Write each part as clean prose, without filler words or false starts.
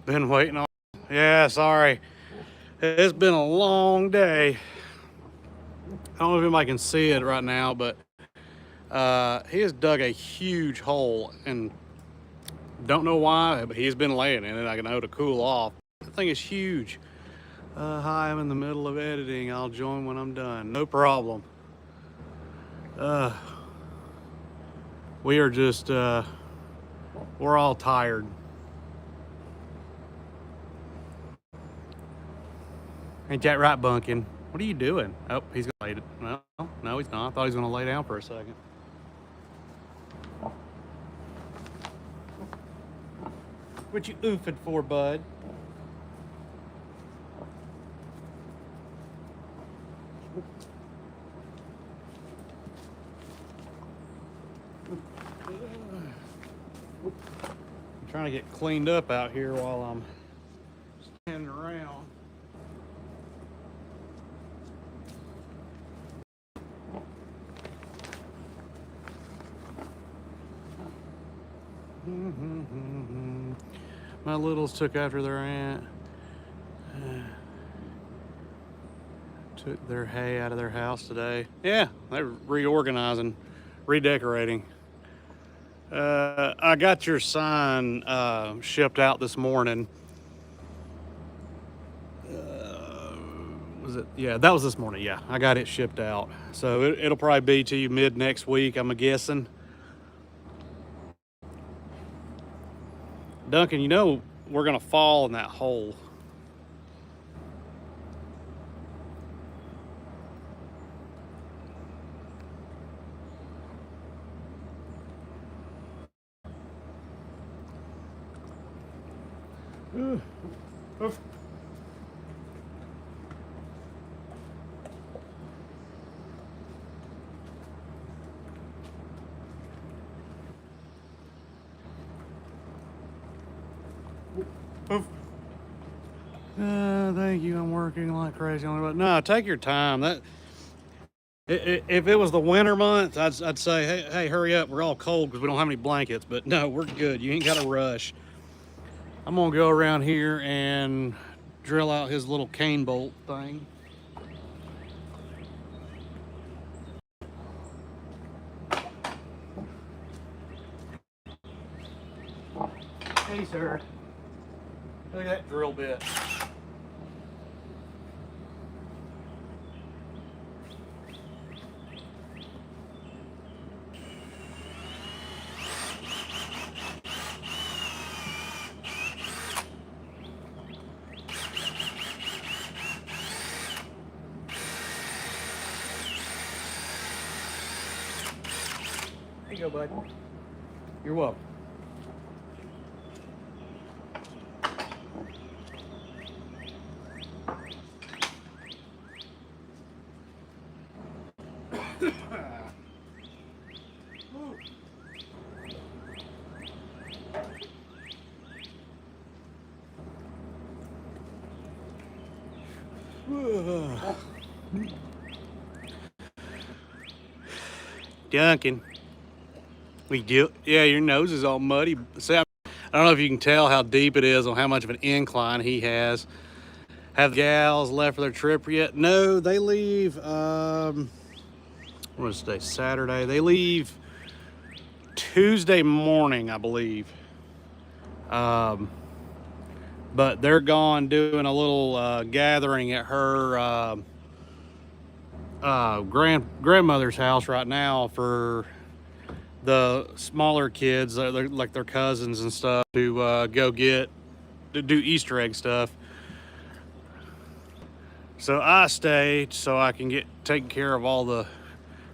Been waiting on. Yeah, sorry. It's been a long day. I don't know if anybody can see it right now, but he has dug a huge hole and don't know why, but he's been laying in it. I know to cool off. The thing is huge. Hi, I'm in the middle of editing. I'll join when I'm done. No problem. Uh, we are just, we're all tired. Ain't that right, Bunkin? What are you doing? Oh, he's gonna lay it. No, no, he's not. I thought he was gonna lay down for a second. What you oofing for, bud? I'm trying to get cleaned up out here while I'm standing around. My littles took after their aunt. Took their hay out of their house today. Yeah, they're reorganizing, redecorating. I got your sign shipped out this morning. Was it? Yeah, that was this morning. Yeah, I got it shipped out. So it'll probably be to you mid next week, I'm guessing. Duncan, you know we're gonna fall in that hole. Thank you. I'm working like crazy on it. No, take your time. If it was the winter months, I'd say, hey, hurry up. We're all cold because we don't have any blankets. But no, we're good. You ain't got to rush. I'm gonna go around here and drill out his little cane bolt thing. Hey, sir. Look at that drill bit. Here you go, bud. You're welcome. Duncan, we do. Yeah, your nose is all muddy. See, I don't know if you can tell how deep it is on how much of an incline he has. Have the gals left for their trip yet? No, they leave. What is today? Saturday. They leave Tuesday morning, I believe. Um, but they're gone doing a little gathering at her grandmother's house right now for the smaller kids, like their cousins and stuff, to go get to do Easter egg stuff. So I stayed so I can get taking care of all the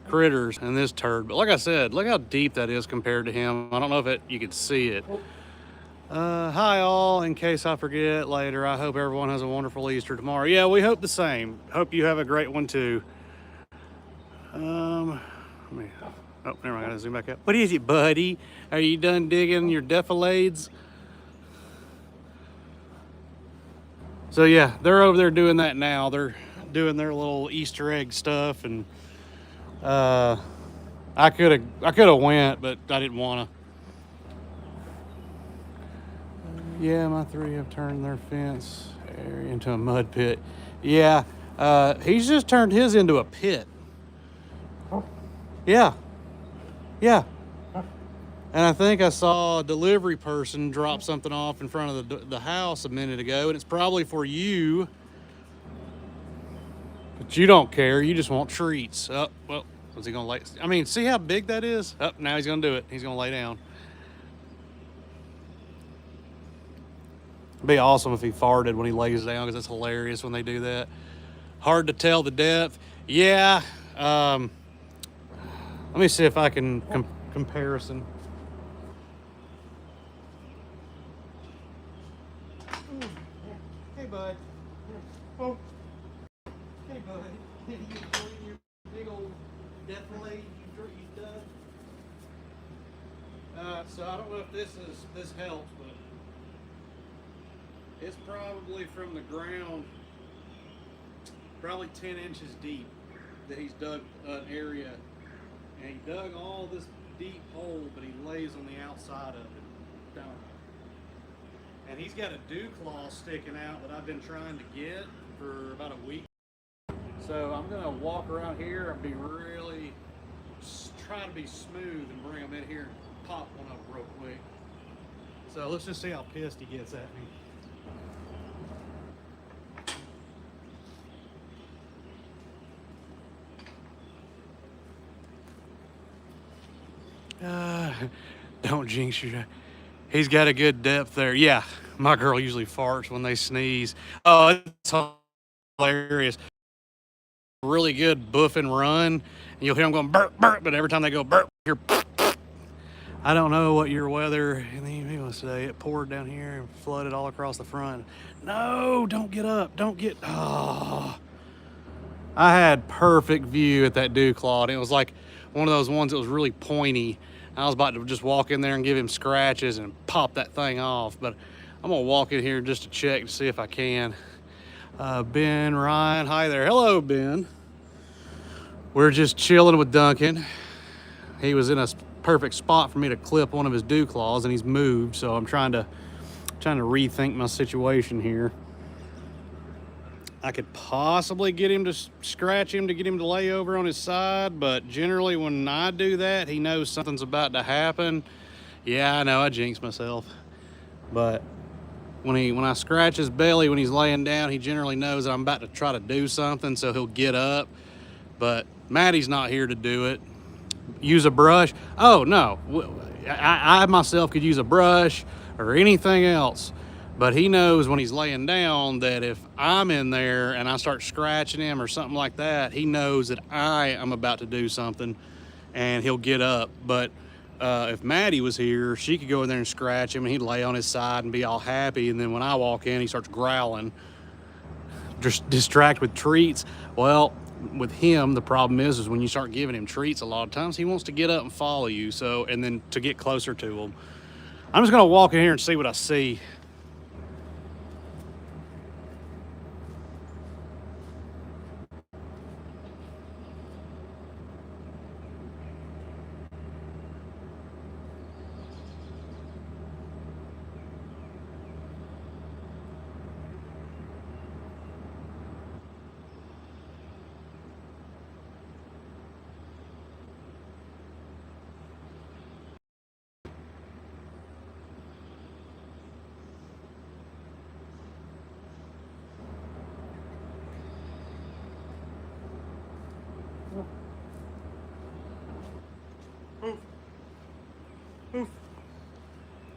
critters and this turd. But like I said, look how deep that is compared to him. I don't know if you can see it. Hi all, in case I forget later, I hope everyone has a wonderful Easter tomorrow. Yeah, we hope the same. Hope you have a great one too. Let me, oh, never mind, I gotta zoom back up. What is it, buddy? Are you done digging your defilades? So yeah, they're over there doing that now. They're doing their little Easter egg stuff, and I could have went, but I didn't want to. Yeah, my three have turned their fence area into a mud pit. Yeah, he's just turned his into a pit. Yeah, yeah. And I think I saw a delivery person drop something off in front of the house a minute ago, and it's probably for you. But you don't care. You just want treats. Oh, well, was he going to lay? I mean, see how big that is? Oh, now he's going to do it. He's going to lay down. It'd be awesome if he farted when he lays down, because it's hilarious when they do that. Hard to tell the depth. Yeah. Let me see if I can comparison. Hey, bud. Oh. Hey, bud. You enjoying your big old death lady you done? So I don't know if this helps, but it's probably from the ground, probably 10 inches deep that he's dug an area, and he dug all this deep hole, but he lays on the outside of it, down. And he's got a declaw sticking out that I've been trying to get for about a week. So I'm gonna walk around here and try to be smooth and bring him in here and pop one up real quick. So let's just see how pissed he gets at me. Don't jinx you. He's got a good depth there. Yeah, my girl usually farts when they sneeze. Oh, it's hilarious. Really good boof and run. And you'll hear them going burp, burp, but every time they go burp, you're burp, burp. I don't know what your weather in the evening was today. It poured down here and flooded all across the front. No, don't get up. Don't get. Oh. I had perfect view at that declaw, and it was like one of those ones that was really pointy. I was about to just walk in there and give him scratches and pop that thing off, but I'm gonna walk in here just to check to see if I can. Ben, Ryan, hi there. Hello, Ben. We're just chilling with Duncan. He was in a perfect spot for me to clip one of his declaws, and he's moved, so I'm trying to rethink my situation here. I could possibly get him to scratch him to get him to lay over on his side, but generally when I do that, he knows something's about to happen. Yeah, I know, I jinxed myself. But when I scratch his belly when he's laying down, he generally knows that I'm about to try to do something, so he'll get up. But Maddie's not here to do it. Use a brush? Oh, no. I myself could use a brush or anything else. But he knows when he's laying down that if I'm in there and I start scratching him or something like that, he knows that I am about to do something and he'll get up. But if Maddie was here, she could go in there and scratch him and he'd lay on his side and be all happy. And then when I walk in, he starts growling, just distract with treats. Well, with him, the problem is when you start giving him treats, a lot of times he wants to get up and follow you. So, and then to get closer to him. I'm just gonna walk in here and see what I see.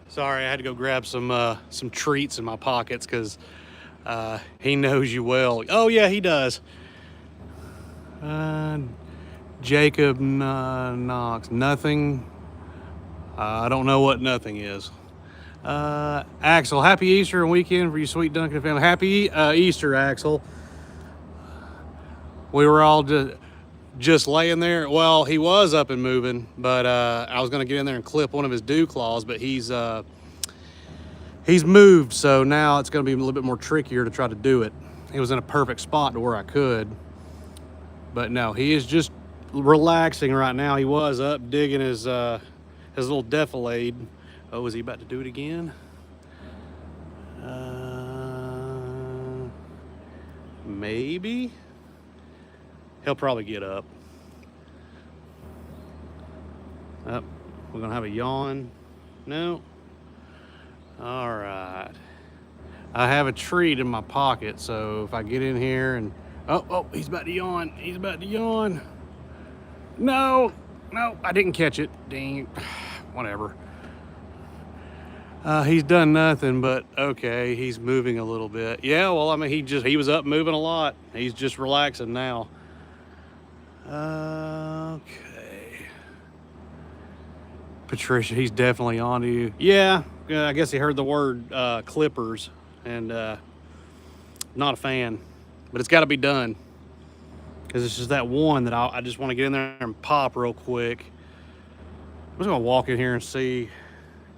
Sorry, I had to go grab some treats in my pockets because he knows you well. Oh yeah, he does. Jacob Knox, nothing. I don't know what nothing is. Axel, happy Easter and weekend for you sweet Duncan family. Happy Easter, Axel. We were all just laying there. Well, he was up and moving, but I was going to get in there and clip one of his declaws, but he's moved, so now it's going to be a little bit more trickier to try to do it. He was in a perfect spot to where I could, but no, he is just relaxing right now. He was up digging his little defilade. Oh, is he about to do it again? Maybe. He'll probably get up. Up. We're gonna have a yawn. No. All right. I have a treat in my pocket, so if I get in here and oh, he's about to yawn. He's about to yawn. No, I didn't catch it. Dang it. Whatever. He's done nothing, but okay, he's moving a little bit. Yeah, well, I mean, he was up moving a lot. He's just relaxing now. Okay. Patricia, he's definitely on to you. Yeah, I guess he heard the word clippers, and not a fan, but it's got to be done. Because it's just that one that I just want to get in there and pop real quick. I'm just going to walk in here and see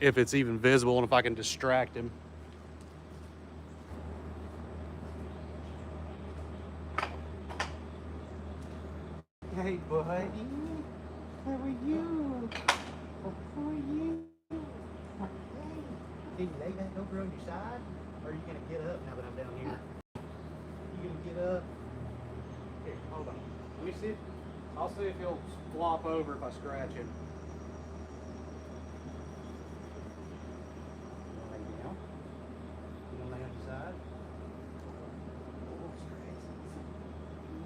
if it's even visible and if I can distract him. Hey, buddy. How are you? How are you? Hey, can you lay back over on your side? Or are you going to get up now that I'm down here? You going to get up? Here, hold on. Let me see. I'll see if he'll flop over if I scratch him. Lay down. You gonna lay on your side? Oh, scratch.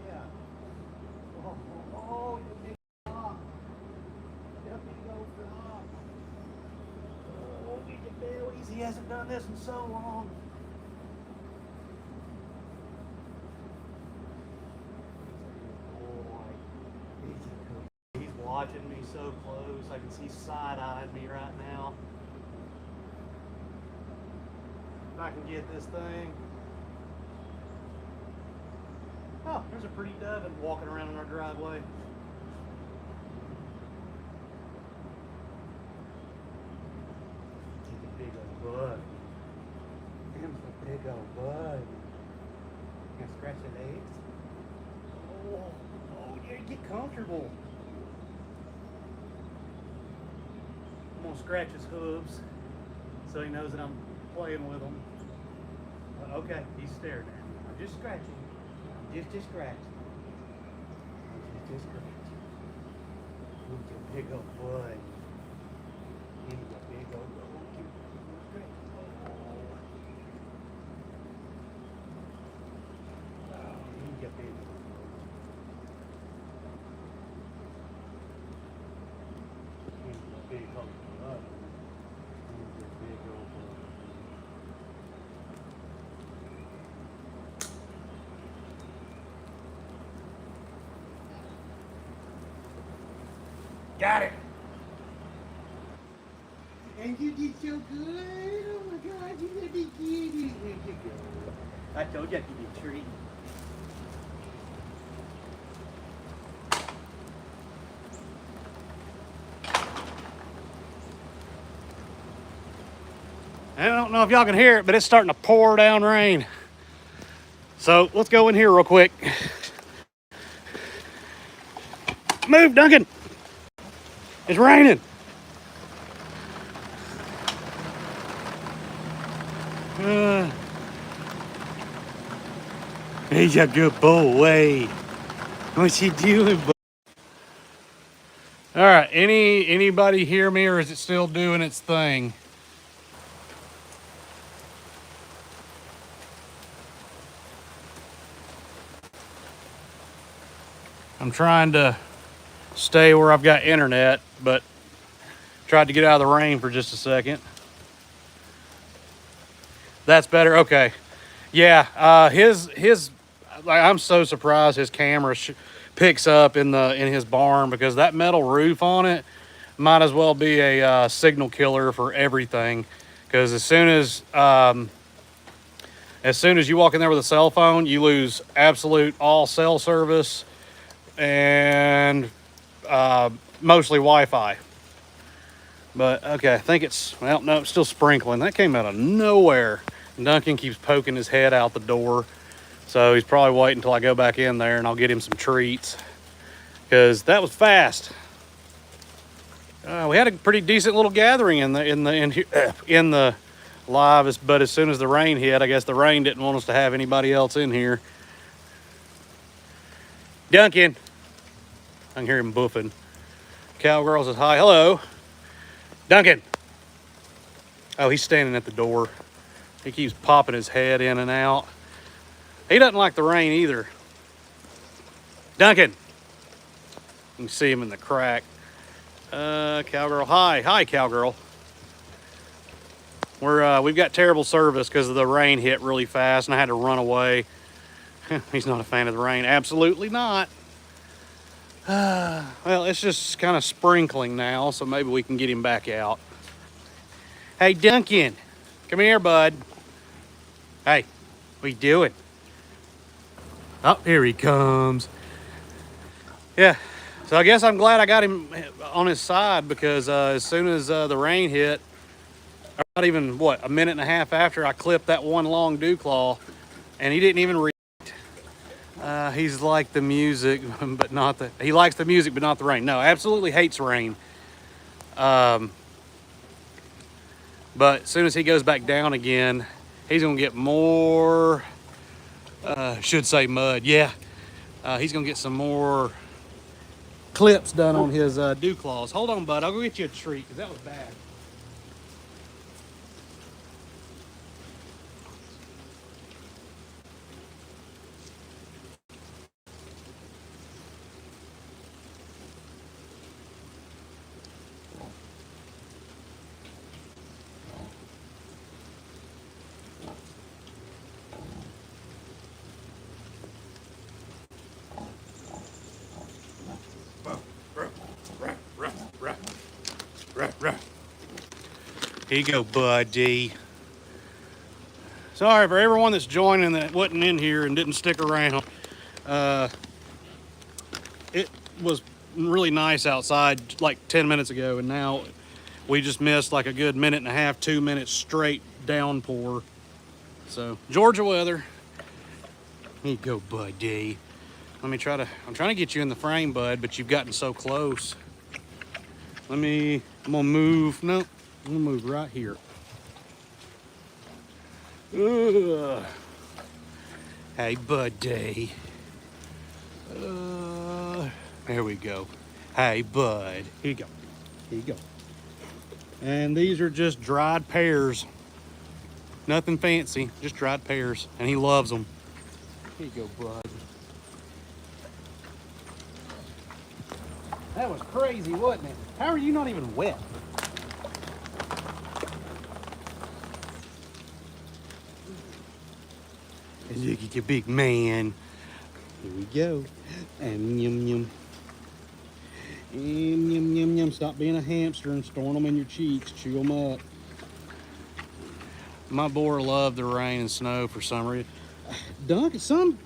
Yeah. Oh, you big flop. You big old flop. Oh, get your bellies. He hasn't done this in so long. Watching me so close. I can see side-eyeing me right now. If I can get this thing. Oh, there's a pretty dove walking around in our driveway. Take a big old bud. Him's a big old bud. You gonna scratch your legs? Oh yeah, get comfortable. I'm gonna scratch his hooves so he knows that I'm playing with him. Okay, he's staring at me. I'm just scratching. Just scratching. Just scratching. Look at your big old boy. He's a big old boy. Oh, he's a big old boy. Big old boy. Got it. And you did so good. Oh my God, you did good. Where'd you go? I told you I'd give you a treat. I don't know if y'all can hear it, but it's starting to pour down rain. So let's go in here real quick. Move, Duncan. It's raining. He's a good boy. What's he doing, boy? All right, anybody hear me, or is it still doing its thing? I'm trying to stay where I've got internet, but tried to get out of the rain for just a second. That's better. Okay. Yeah. I'm so surprised his camera picks up in his barn, because that metal roof on it might as well be a signal killer for everything. Because as soon as you walk in there with a cell phone, you lose absolute all cell service and mostly Wi-Fi. But okay, I think it's, well, no, it's still sprinkling. That came out of nowhere. Duncan keeps poking his head out the door, so he's probably waiting until I go back in there and I'll get him some treats, because that was fast. We had a pretty decent little gathering in the live, but as soon as the rain hit, I guess the rain didn't want us to have anybody else in here. Duncan. I can hear him boofing. Cowgirl says hi. Hello. Duncan. Oh, he's standing at the door. He keeps popping his head in and out. He doesn't like the rain either. Duncan. You can see him in the crack. Cowgirl. Hi. Hi, cowgirl. We've got terrible service because the rain hit really fast and I had to run away. He's not a fan of the rain. Absolutely not. Well, it's just kind of sprinkling now, so maybe we can get him back out. Hey, Duncan. Come here, bud. Hey, what you doing? Oh, here he comes. Yeah, so I guess I'm glad I got him on his side because as soon as the rain hit, not even, what, a minute and a half after, I clipped that one long declaw, and he didn't even react. He's like the music, but not the, he likes the music, but not the rain. No, absolutely hates rain. But as soon as he goes back down again, he's gonna get more, should say mud, yeah. He's gonna get some more clips done on his declaws. Hold on, bud, I'll go get you a treat, because that was bad. Here you go, buddy. Sorry for everyone that's joining that wasn't in here and didn't stick around. It was really nice outside like 10 minutes ago, and now we just missed like a good minute and a half, 2 minutes straight downpour. So, Georgia weather. Here you go, buddy. I'm trying to get you in the frame, bud, but you've gotten so close. I'm gonna move, no, I'm gonna move right here. Ugh. Hey, buddy. There we go. Hey, bud. Here you go. Here you go. And these are just dried pears. Nothing fancy, just dried pears. And he loves them. Here you go, bud. That was crazy, wasn't it? How are you not even wet? Look at your big man. Here we go. And yum yum. And yum yum yum. Stop being a hamster and storing them in your cheeks. Chew them up. My boar loved the rain and snow for some reason. Duncan, some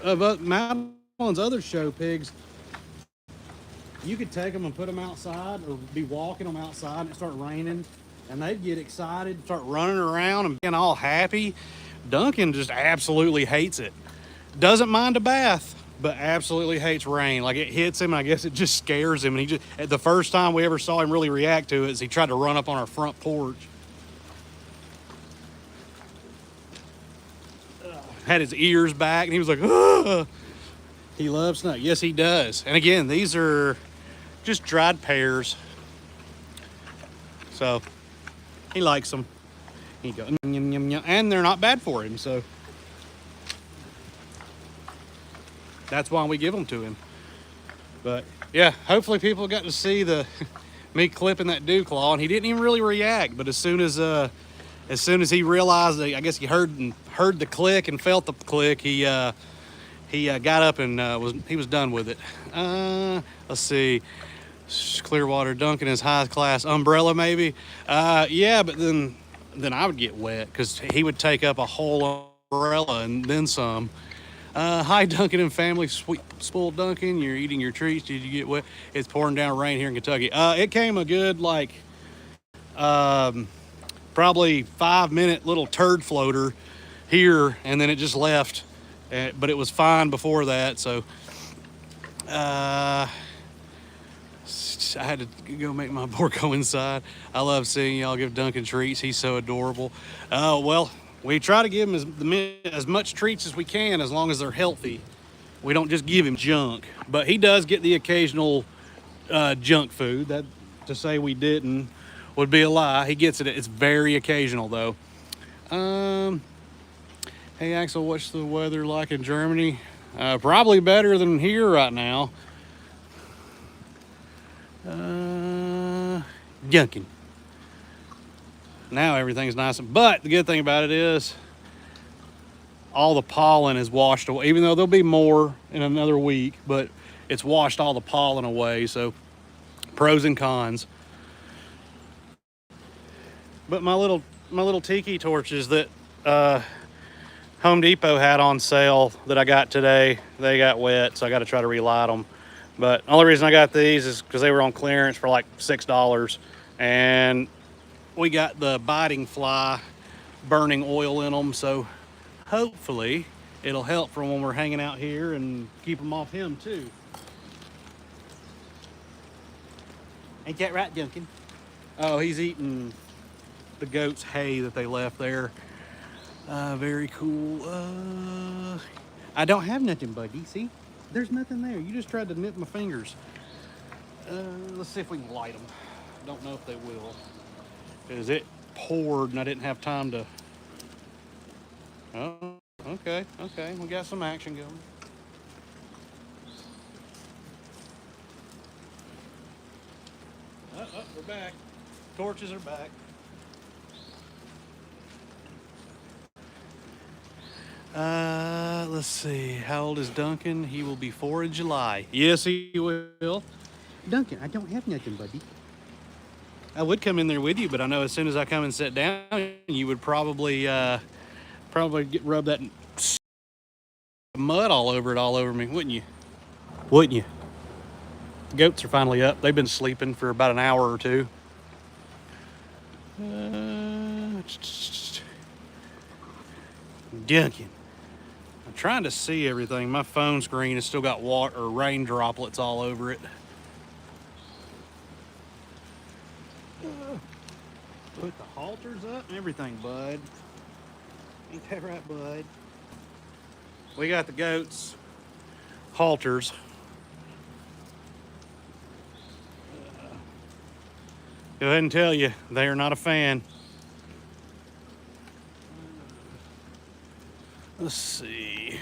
of Madeline's other show pigs, you could take them and put them outside or be walking them outside and it start raining and they'd get excited, start running around and being all happy. Duncan just absolutely hates it. Doesn't mind a bath, but absolutely hates rain. Like, it hits him, and I guess it just scares him. And he just, the first time we ever saw him really react to it is he tried to run up on our front porch. Had his ears back, and he was like, ugh. He loves snow. Yes, he does. And again, these are just dried pears. So, he likes them. Here you go. Yum, yum, yum. And they're not bad for him, so that's why we give them to him. But yeah, hopefully people got to see me clipping that declaw, and he didn't even really react. But as soon as he realized, I guess he heard the click and felt the click, he got up and he was done with it. Let's see. Clearwater Duncan is high class umbrella, maybe. Yeah, but then I would get wet because he would take up a whole umbrella and then some. Hi, Duncan and family. Sweet spoiled Duncan, you're eating your treats. Did you get wet? It's pouring down rain here in Kentucky. It came a good probably 5-minute little turd floater here, and then it just left. But it was fine before that, so I had to go make my boar go inside. I love seeing y'all give Duncan treats. He's so adorable. Well, we try to give him as much treats as we can, as long as they're healthy. We don't just give him junk, but he does get the occasional junk food. That, to say we didn't would be a lie. He gets it. It's very occasional though. Hey Axel, what's the weather like in Germany? Probably better than here right now. Dunking. Now everything's nice, but the good thing about it is all the pollen is washed away, even though there'll be more in another week, but it's washed all the pollen away, so pros and cons. But my little tiki torches that Home Depot had on sale that I got today, they got wet, so I got to try to relight them. But the only reason I got these is because they were on clearance for like $6, and we got the biting fly burning oil in them, so hopefully it'll help for when we're hanging out here and keep them off him too. Ain't that right, Duncan? Oh, he's eating the goat's hay that they left there. Very cool. I don't have nothing, buddy. See? There's nothing there. You just tried to nip my fingers. Let's see if we can light them. Don't know if they will. Because it poured and I didn't have time to... Oh, okay. We got some action going. We're back. Torches are back. Let's see. How old is Duncan? He will be 4 in July. Yes, he will. Duncan, I don't have nothing, buddy. I would come in there with you, but I know as soon as I come and sit down, you would probably rub that mud all over me, wouldn't you? Wouldn't you? The goats are finally up. They've been sleeping for about an hour or two. Duncan. I'm trying to see everything. My phone screen has still got water or rain droplets all over it. Put the halters up and everything, bud. Ain't that right, bud? We got the goats' halters. Go ahead and tell you, they are not a fan. Let's see.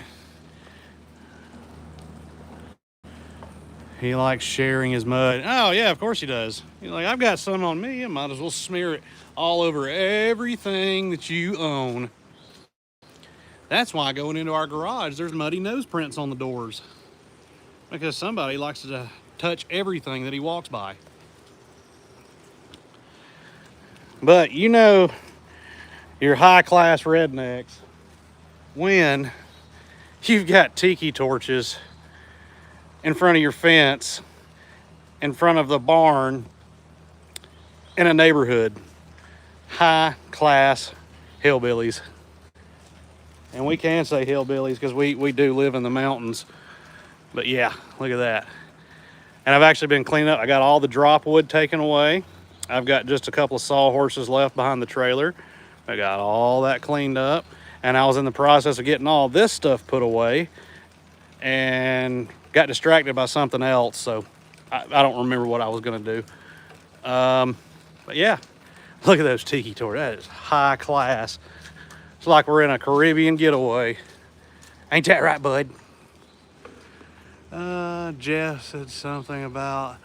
He likes sharing his mud. Oh, yeah, of course he does. He's like, I've got some on me. I might as well smear it all over everything that you own. That's why going into our garage, there's muddy nose prints on the doors. Because somebody likes to touch everything that he walks by. But you know, you're high-class rednecks when you've got tiki torches in front of your fence, in front of the barn, in a neighborhood. High-class hillbillies. And we can say hillbillies because we do live in the mountains. But yeah, look at that. And I've actually been cleaning up. I got all the drop wood taken away. I've got just a couple of sawhorses left behind the trailer. I got all that cleaned up. And I was in the process of getting all this stuff put away and got distracted by something else. So I don't remember what I was going to do. But yeah, look at those tiki torches. That is high class. It's like we're in a Caribbean getaway. Ain't that right, bud? Jeff said something about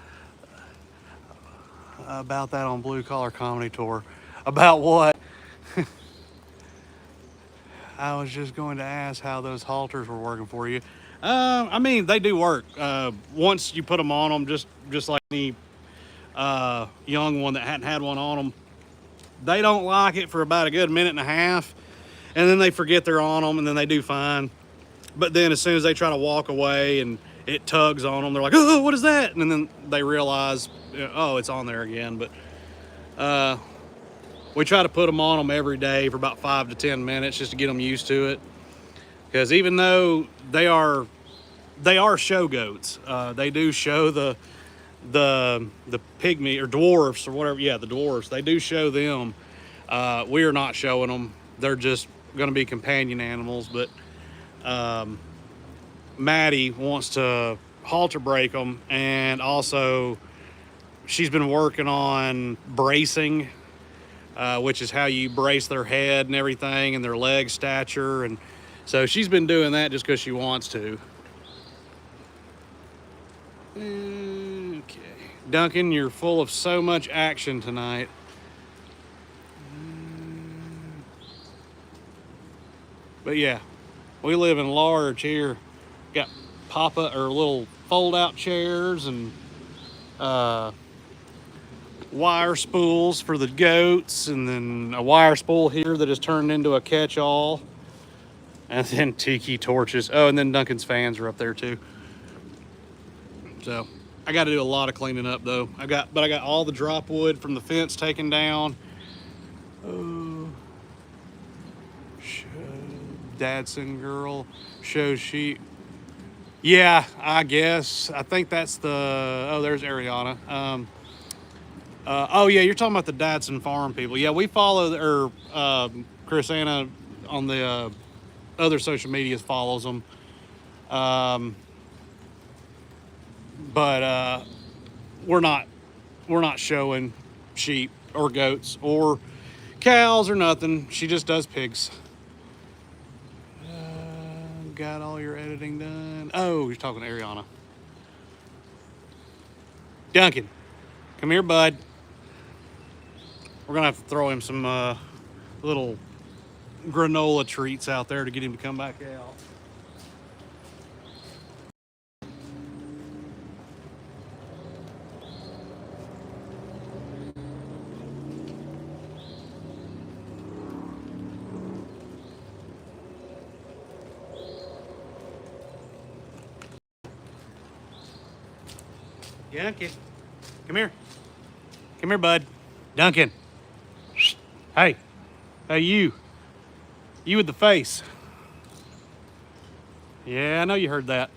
that on Blue Collar Comedy Tour. About what? I was just going to ask how those halters were working for you. I mean, they do work. Once you put them on them, just like any young one that hadn't had one on them, they don't like it for about a good minute and a half, and then they forget they're on them, and then they do fine. But then as soon as they try to walk away and it tugs on them, they're like, oh, what is that? And then they realize, oh, it's on there again. But we try to put them on them every day for about 5 to 10 minutes just to get them used to it. Because even though they are show goats, they do show the pygmy or dwarfs or whatever. Yeah, the dwarfs. They do show them. We are not showing them. They're just going to be companion animals. But Maddie wants to halter break them, and also she's been working on bracing, which is how you brace their head and everything and their leg stature. And so she's been doing that just because she wants to. Okay. Duncan, you're full of so much action tonight. But yeah, we live in large here. Got pop-up or little fold-out chairs and wire spools for the goats, and then a wire spool here that is turned into a catch-all, and then tiki torches. Oh, and then Duncan's fans are up there too. So I got to do a lot of cleaning up though. I got all the drop wood from the fence taken down. Dadson girl shows sheep. Yeah, I guess. I think that's the. Oh, there's Ariana. Oh yeah, you're talking about the Dadson farm people. Yeah, we follow Chris Anna on the other social medias follows them. But we're not showing sheep or goats or cows or nothing. She just does pigs. Got all your editing done. Oh, you're talking to Ariana. Duncan, come here, bud. We're gonna have to throw him some little granola treats out there to get him to come back out. Duncan, come here. Come here, bud. Duncan. Hey. Hey, you. You with the face. Yeah, I know you heard that.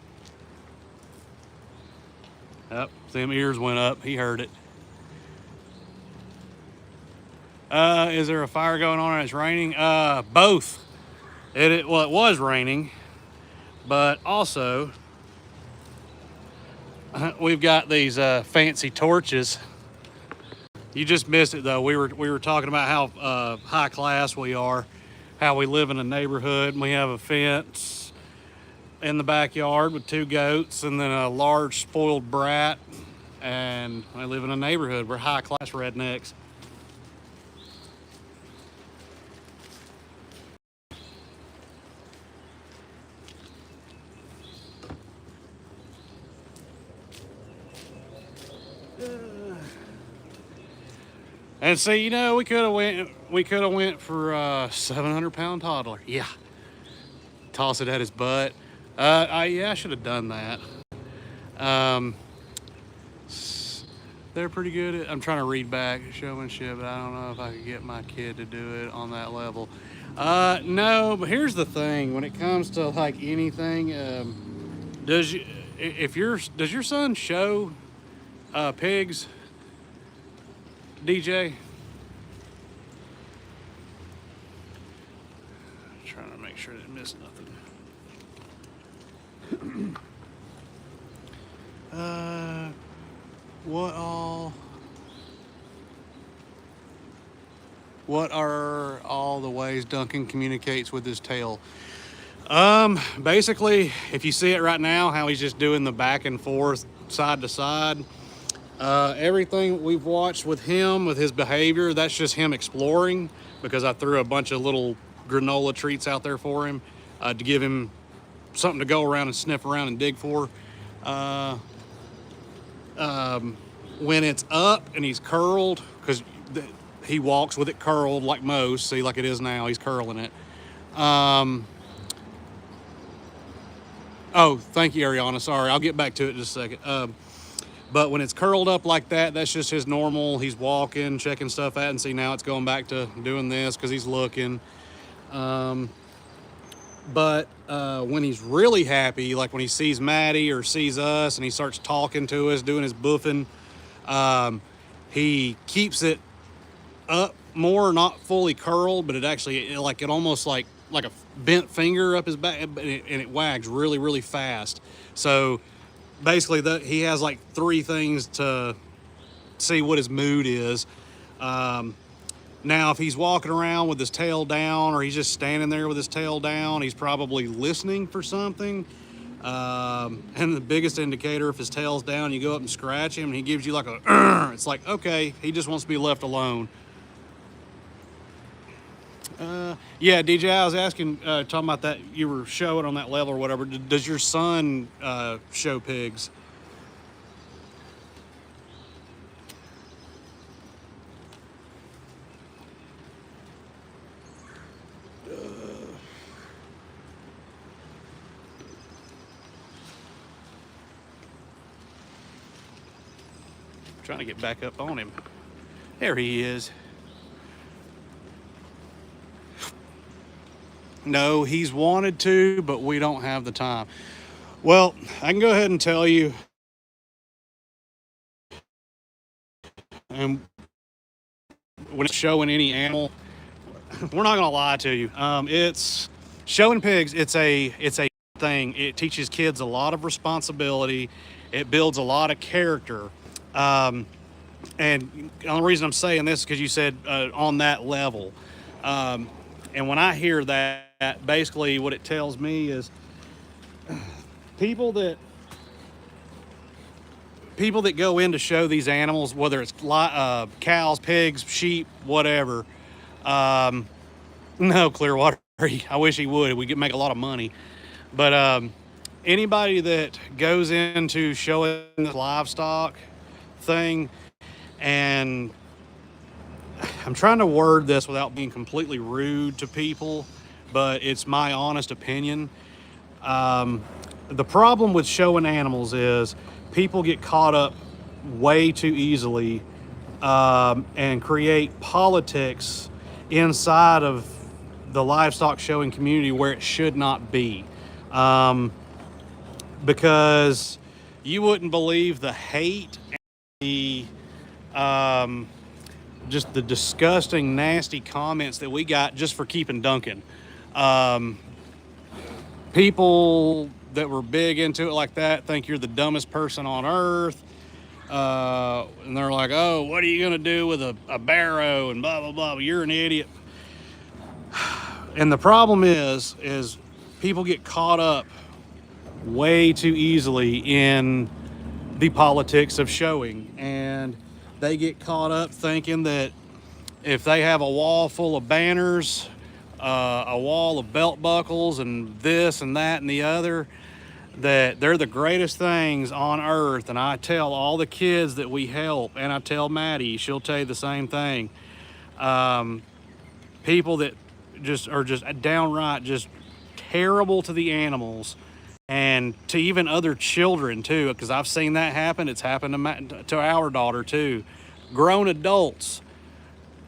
Up, them ears went up. He heard it. Is there a fire going on and it's raining? Both. Well, it was raining, but also we've got these fancy torches. You just missed it though. We were talking about how high class we are, how we live in a neighborhood, and we have a fence in the backyard with 2 goats and then a large spoiled brat, and I live in a neighborhood. We're high class rednecks. And see, you know, we could have went for a 700-pound toddler. Yeah, toss it at his butt. Yeah, I should have done that. They're pretty good at. I'm trying to read back showmanship, but I don't know if I could get my kid to do it on that level. No, but here's the thing: when it comes to like anything, does your son show pigs? DJ, trying to make sure I didn't miss nothing. What are all the ways Duncan communicates with his tail? Basically, if you see it right now, how he's just doing the back and forth, side to side. Everything we've watched with him, with his behavior, that's just him exploring, because I threw a bunch of little granola treats out there for him to give him something to go around and sniff around and dig for. When it's up and he's curled, because he walks with it curled like most, see, like it is now, he's curling it. Oh, thank you, Ariana. Sorry, I'll get back to it in just a second. But when it's curled up like that, that's just his normal. He's walking, checking stuff out, and see, now it's going back to doing this because he's looking. But when he's really happy, like when he sees Maddie or sees us and he starts talking to us, doing his boofing, he keeps it up more, not fully curled, but it actually, it almost like like a bent finger up his back, and it wags really, really fast. So basically, he has like 3 things to see what his mood is. Now, if he's walking around with his tail down, or he's just standing there with his tail down, he's probably listening for something. And the biggest indicator, if his tail's down, you go up and scratch him, and he gives you like a, it's like, okay, he just wants to be left alone. Yeah, DJ, I was asking, talking about that, you were showing on that level or whatever. Does your son show pigs? Trying to get back up on him. There he is. No, he's wanted to, but we don't have the time. Well, I can go ahead and tell you, and when it's showing any animal, we're not gonna lie to you. It's showing pigs. It's a thing. It teaches kids a lot of responsibility. It builds a lot of character. And the only reason I'm saying this is because you said on that level. And when I hear that, basically what it tells me is people that go in to show these animals, whether it's cows, pigs, sheep, whatever. No, Clearwater. I wish he would. We could make a lot of money. But anybody that goes into showing the livestock thing, and I'm trying to word this without being completely rude to people, but it's my honest opinion. The problem with showing animals is people get caught up way too easily and create politics inside of the livestock showing community where it should not be. Because you wouldn't believe the hate and the just the disgusting, nasty comments that we got just for keeping Duncan. People that were big into it like that think you're the dumbest person on earth. And they're like, oh, what are you going to do with a barrow and blah, blah, blah. You're an idiot. And the problem is people get caught up way too easily in the politics of showing, and they get caught up thinking that if they have a wall full of banners, a wall of belt buckles and this and that and the other, that they're the greatest things on earth. And I tell all the kids that we help, and I tell Maddie, she'll tell you the same thing. People that are just downright just terrible to the animals and to even other children too, because I've seen that happen. It's happened to our daughter too. Grown adults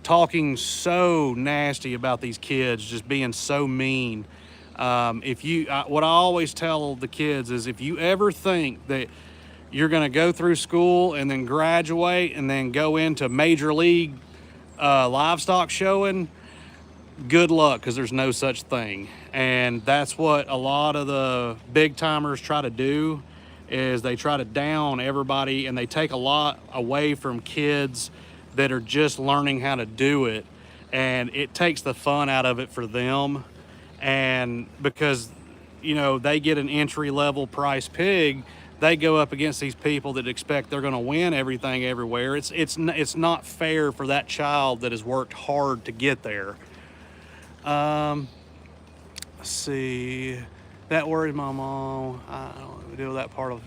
talking so nasty about these kids, just being so mean. What I always tell the kids is, if you ever think that you're going to go through school and then graduate and then go into major league livestock showing, good luck, because there's no such thing. And that's what a lot of the big timers try to do, is they try to down everybody, and they take a lot away from kids that are just learning how to do it, and it takes the fun out of it for them. And because, you know, they get an entry-level price pig, they go up against these people that expect they're going to win everything everywhere. It's not fair for that child that has worked hard to get there. Let's see. That worries my mom. I don't deal with that part of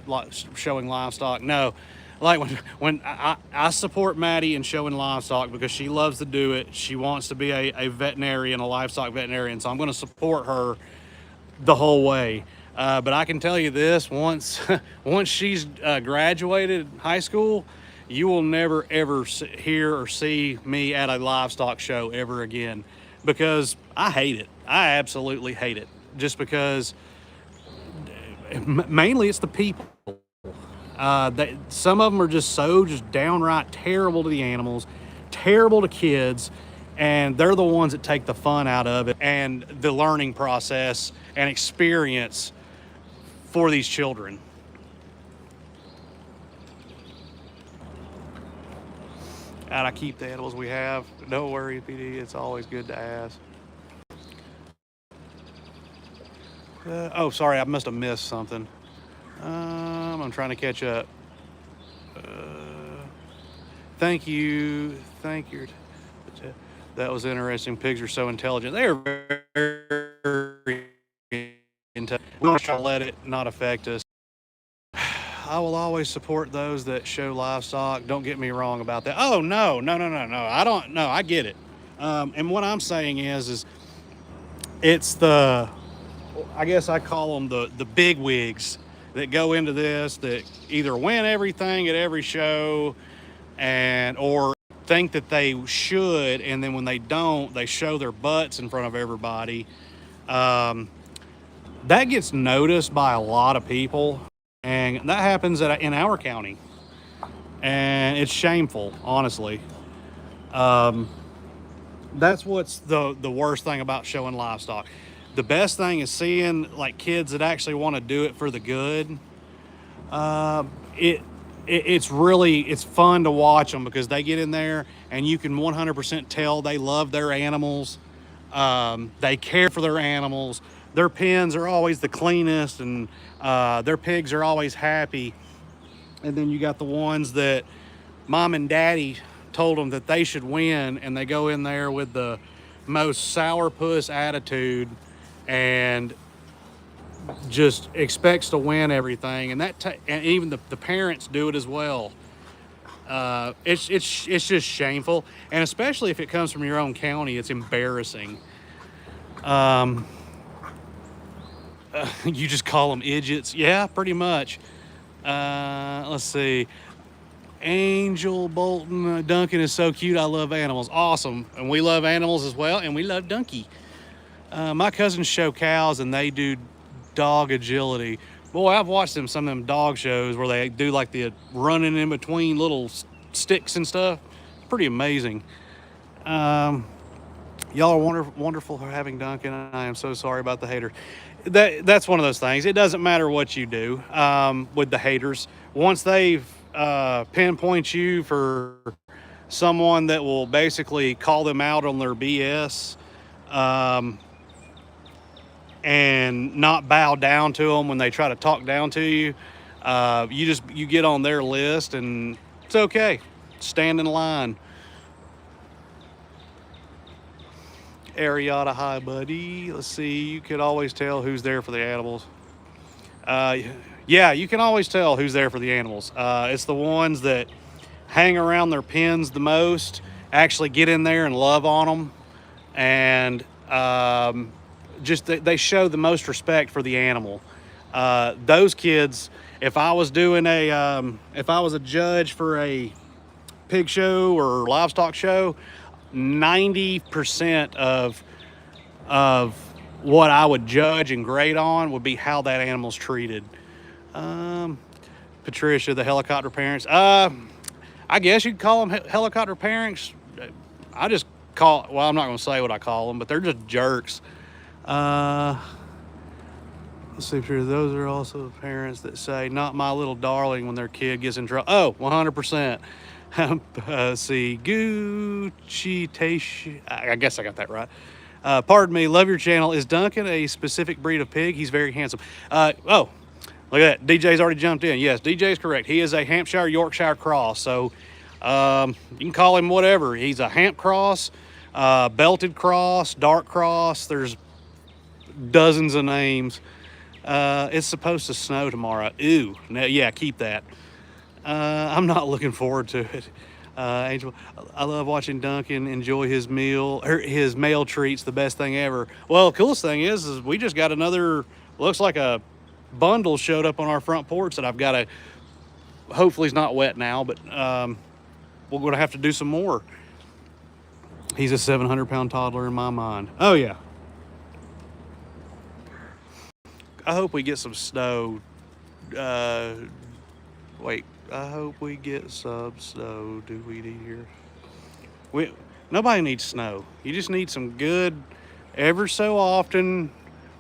showing livestock. No, like when I support Maddie in showing livestock because she loves to do it. She wants to be a veterinarian, a livestock veterinarian. So I'm going to support her the whole way. But I can tell you this: once she's graduated high school, you will never ever hear or see me at a livestock show ever again, because I hate it. I absolutely hate it. Just because, mainly it's the people. Some of them are just downright terrible to the animals, terrible to kids, and they're the ones that take the fun out of it and the learning process and experience for these children. And I keep the animals we have. Don't worry, PD, it's always good to ask. Oh, sorry, I must have missed something. I'm trying to catch up. Thank you. That was interesting. Pigs are so intelligent. They are very intelligent. We want to try to let it not affect us. I will always support those that show livestock. Don't get me wrong about that. Oh, no. I don't know. I get it. And what I'm saying is it's the, I guess I call them the big wigs that go into this, that either win everything at every show or think that they should, and then when they don't, they show their butts in front of everybody. That gets noticed by a lot of people, and that happens in our county, and it's shameful, honestly. That's what's the worst thing about showing livestock. The best thing is seeing like kids that actually want to do it for the good. It's fun to watch them because they get in there and you can 100% tell they love their animals. They care for their animals. Their pens are always the cleanest, and their pigs are always happy. And then you got the ones that mom and daddy told them that they should win, and they go in there with the most sourpuss attitude and just expects to win everything. And and even the parents do it as well. It's just shameful, and especially if it comes from your own county, it's embarrassing. You just call them idiots. Yeah, pretty much. Let's see. Angel Bolton, Duncan is so cute. I love animals. Awesome. And we love animals as well, and we love Dunkie. My cousins show cows, and they do dog agility. Boy, I've watched some of them dog shows where they do like the running in between little sticks and stuff. Pretty amazing. Y'all are wonderful for having Duncan. I am so sorry about the haters. That's one of those things. It doesn't matter what you do with the haters. Once they've pinpoint you for someone that will basically call them out on their BS, and not bow down to them when they try to talk down to you, you get on their list, and it's okay. Stand in line. Ariata, hi buddy. Let's see, you could always tell who's there for the animals. Yeah, you can always tell who's there for the animals. It's the ones that hang around their pens the most, actually get in there and love on them, and just they show the most respect for the animal. Those kids, if I was a judge for a pig show or livestock show, 90% of what I would judge and grade on would be how that animal's treated. Patricia, the helicopter parents. I guess you'd call them helicopter parents. I just well, I'm not going to say what I call them, but they're just jerks. Let's see if those are also the parents that say, not my little darling, when their kid gets in trouble. Oh, 100%. See, Gucci Taish. I guess I got that right. Pardon me, love your channel. Is Duncan a specific breed of pig? He's very handsome. Oh, look at that. DJ's already jumped in. Yes, DJ is correct. He is a Hampshire Yorkshire cross. So you can call him whatever. He's a Hamp cross, belted cross, dark cross. There's dozens of names. It's supposed to snow tomorrow. Ooh, no, yeah, keep that. I'm not looking forward to it. Angel, I love watching Duncan enjoy his meal. His mail treats, the best thing ever. Well, the coolest thing is we just got another, looks like a bundle showed up on our front porch that I've got to, hopefully it's not wet now, but we're going to have to do some more. He's a 700-pound toddler in my mind. Oh, yeah. I hope we get some snow. Wait, I hope we get some snow. Do we need here? Nobody needs snow. You just need some good, ever so often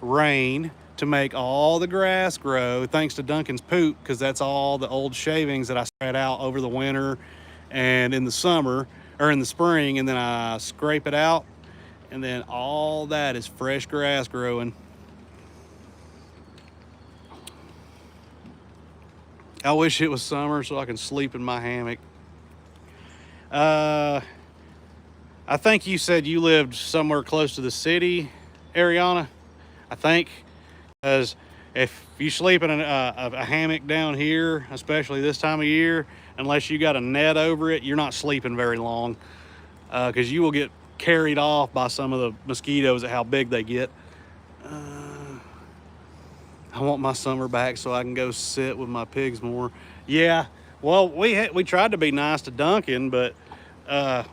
rain to make all the grass grow, thanks to Duncan's poop, because that's all the old shavings that I spread out over the winter and in the summer, or in the spring, and then I scrape it out, and then all that is fresh grass growing. I wish it was summer so I can sleep in my hammock. I think you said you lived somewhere close to the city, Ariana. I think, because if you sleep in a hammock down here, especially this time of year, unless you got a net over it, you're not sleeping very long, because you will get carried off by some of the mosquitoes at how big they get. I want my summer back so I can go sit with my pigs more. Yeah, well, we tried to be nice to Duncan, but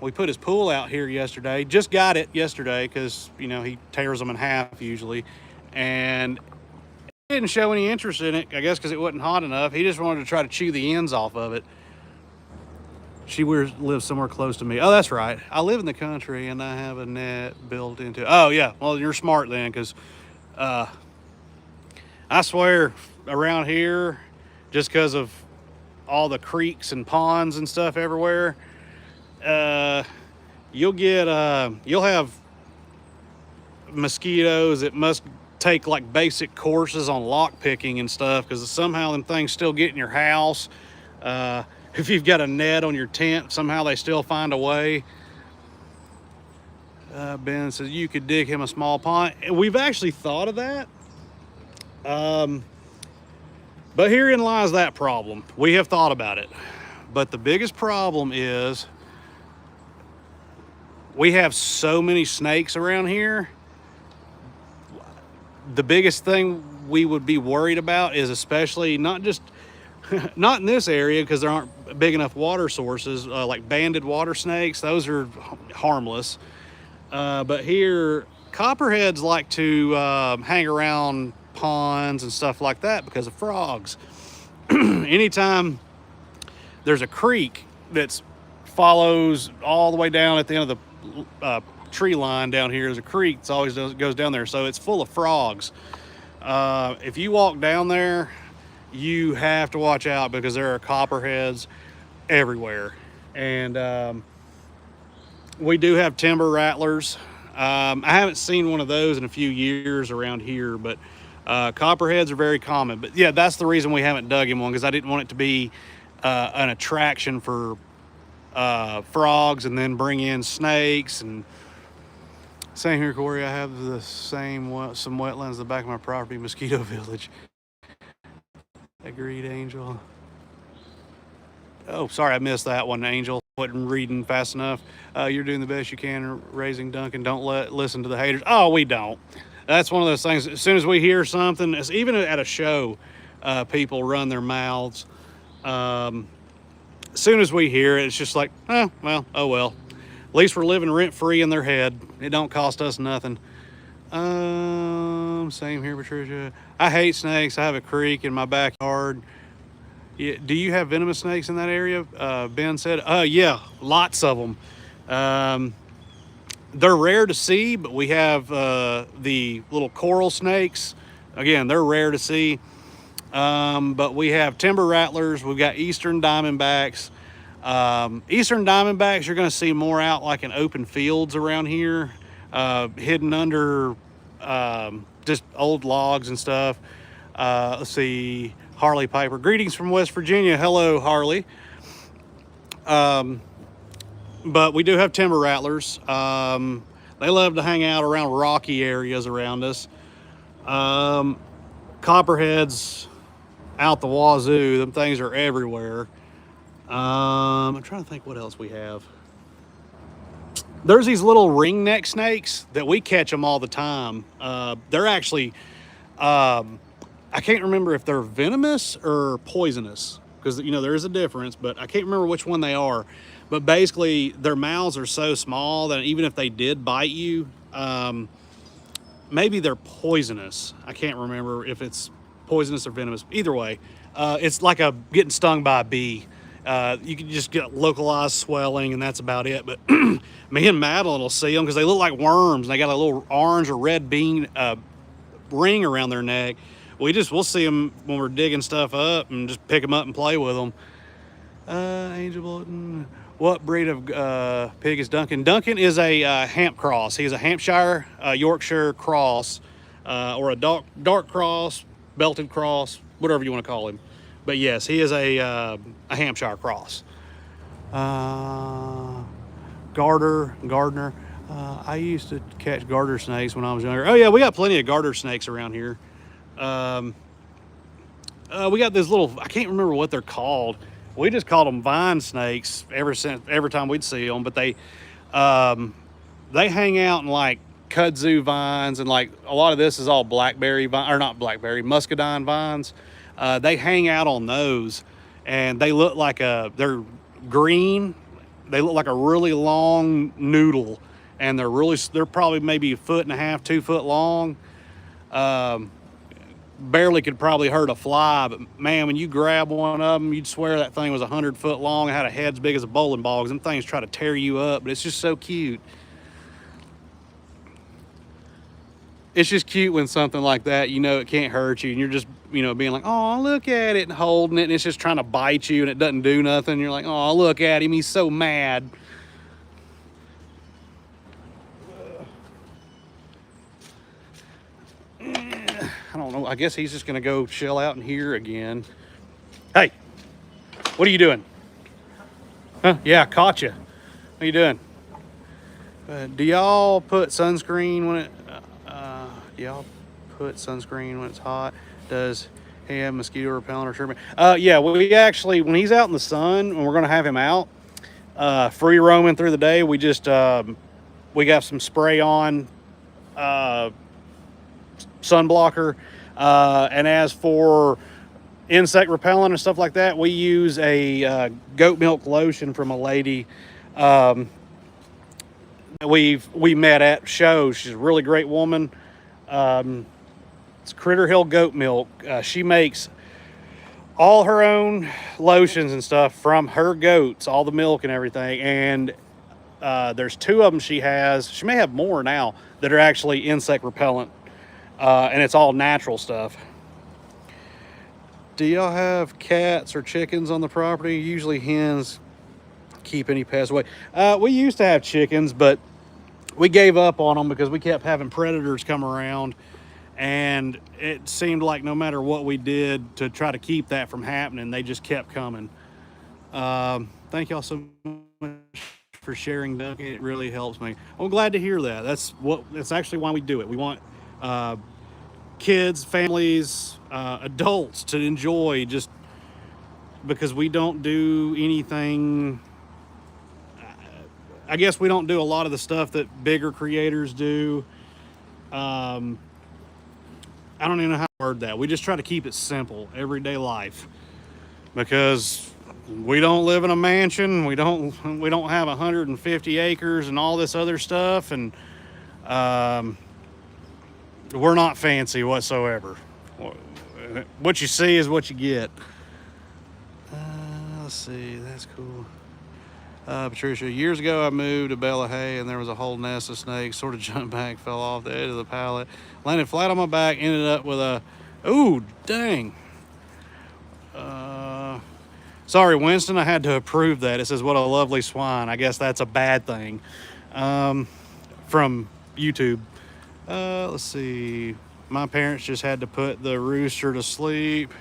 we put his pool out here yesterday. Just got it yesterday because, you know, he tears them in half usually. And he didn't show any interest in it, I guess because it wasn't hot enough. He just wanted to try to chew the ends off of it. She lives somewhere close to me. Oh, that's right. I live in the country and I have a net built into. Oh, yeah. Well, you're smart then, because I swear around here, just because of all the creeks and ponds and stuff everywhere, you'll have mosquitoes that must take like basic courses on lock picking and stuff, because somehow them things still get in your house. If you've got a net on your tent, somehow they still find a way. Ben says you could dig him a small pond. We've actually thought of that. But herein lies that problem. We have thought about it. But the biggest problem is we have so many snakes around here. The biggest thing we would be worried about is, especially not in this area, because there aren't big enough water sources, like banded water snakes. Those are harmless. But here, copperheads like to hang around ponds and stuff like that because of frogs. Anytime there's a creek that follows all the way down at the end of the tree line down here, is a creek that always goes down there, so it's full of frogs. If you walk down there, you have to watch out, because there are copperheads everywhere. And we do have timber rattlers. I haven't seen one of those in a few years around here, but copperheads are very common. But yeah, that's the reason we haven't dug him one, because I didn't want it to be an attraction for frogs and then bring in snakes. And same here, Corey. I have the same some wetlands in the back of my property, mosquito village. Agreed, Angel. Oh, sorry, I missed that one, Angel. Wasn't reading fast enough. You're doing the best you can raising Duncan. Don't listen to the haters. Oh, we don't. That's one of those things. As soon as we hear something, even at a show, people run their mouths. As soon as we hear it, it's just like, oh well. At least we're living rent-free in their head. It don't cost us nothing. Same here, Patricia. I hate snakes. I have a creek in my backyard. Yeah, do you have venomous snakes in that area? Ben said, yeah, lots of them. They're rare to see, but we have the little coral snakes. Again, they're rare to see. But we have timber rattlers. We've got eastern diamondbacks. Eastern diamondbacks you're going to see more out like in open fields around here, hidden under just old logs and stuff. Let's see, Harley Piper. Greetings from West Virginia. Hello, Harley. But we do have timber rattlers. They love to hang out around rocky areas around us. Copperheads out the wazoo. Them things are everywhere. I'm trying to think what else we have. There's these little ringneck snakes that we catch them all the time. They're actually, I can't remember if they're venomous or poisonous, because, you know, there is a difference, but I can't remember which one they are. But basically, their mouths are so small that even if they did bite you, maybe they're poisonous. I can't remember if it's poisonous or venomous. Either way, it's like getting stung by a bee. You can just get localized swelling, and that's about it. But me and Madeline will see them because they look like worms. And they got a little orange or red bean ring around their neck. We'll see them when we're digging stuff up and just pick them up and play with them. Angel Bulletin. What breed of pig is Duncan? Duncan is a Hamp cross. He's a Hampshire, Yorkshire cross, or a dark cross, belted cross, whatever you want to call him. But yes, he is a Hampshire cross. Gardner. I used to catch garter snakes when I was younger. Oh yeah, we got plenty of garter snakes around here. We got this little, I can't remember what they're called. We just called them vine snakes every time we'd see them, but they hang out in like kudzu vines, and like a lot of this is all blackberry vine, or not blackberry, muscadine vines. They hang out on those, and they look like they're green. They look like a really long noodle, and they're probably maybe 1.5 feet, 2 foot long. Barely could probably hurt a fly, but man, when you grab one of them, you'd swear that thing was 100 foot long. It had a head as big as a bowling ball, because them things try to tear you up, but it's just so cute. It's just cute when something like that, it can't hurt you, and you're just, being like, oh, look at it, and holding it, and it's just trying to bite you, and it doesn't do nothing. You're like, oh, look at him, he's so mad. I don't know. I guess he's just going to go chill out in here again. Hey, what are you doing? Huh? Yeah, I caught you. What are you doing? Do y'all put sunscreen when it's hot? Does he have mosquito repellent or treatment? Yeah, we actually, when he's out in the sun, when we're going to have him out, free roaming through the day, we just, we got some spray on, sunblocker, and as for insect repellent and stuff like that, we use a goat milk lotion from a lady we met at shows. She's a really great woman. It's Critter Hill Goat Milk. She makes all her own lotions and stuff from her goats, all the milk and everything, and there's 2 of them she has. She may have more now that are actually insect repellent. And it's all natural stuff. Do y'all have cats or chickens on the property? Usually hens keep any pests away. We used to have chickens, but we gave up on them because we kept having predators come around, and it seemed like no matter what we did to try to keep that from happening, they just kept coming. Thank y'all so much for sharing, Duncan. It really helps me. I'm glad to hear that. That's actually why we do it. We want kids, families, adults to enjoy, just because we don't do anything. I guess we don't do a lot of the stuff that bigger creators do. I don't even know how to word that. We just try to keep it simple, everyday life, because we don't live in a mansion. We don't have 150 acres and all this other stuff, and we're not fancy whatsoever. What you see is what you get. Let's see, that's cool. Patricia, years ago I moved to Bella Hay, and there was a whole nest of snakes. Sort of jumped back, fell off the edge of the pallet, landed flat on my back, ended up with a, ooh, dang. Sorry, Winston, I had to approve that. It says, what a lovely swine. I guess that's a bad thing. From YouTube. Let's see. My parents just had to put the rooster to sleep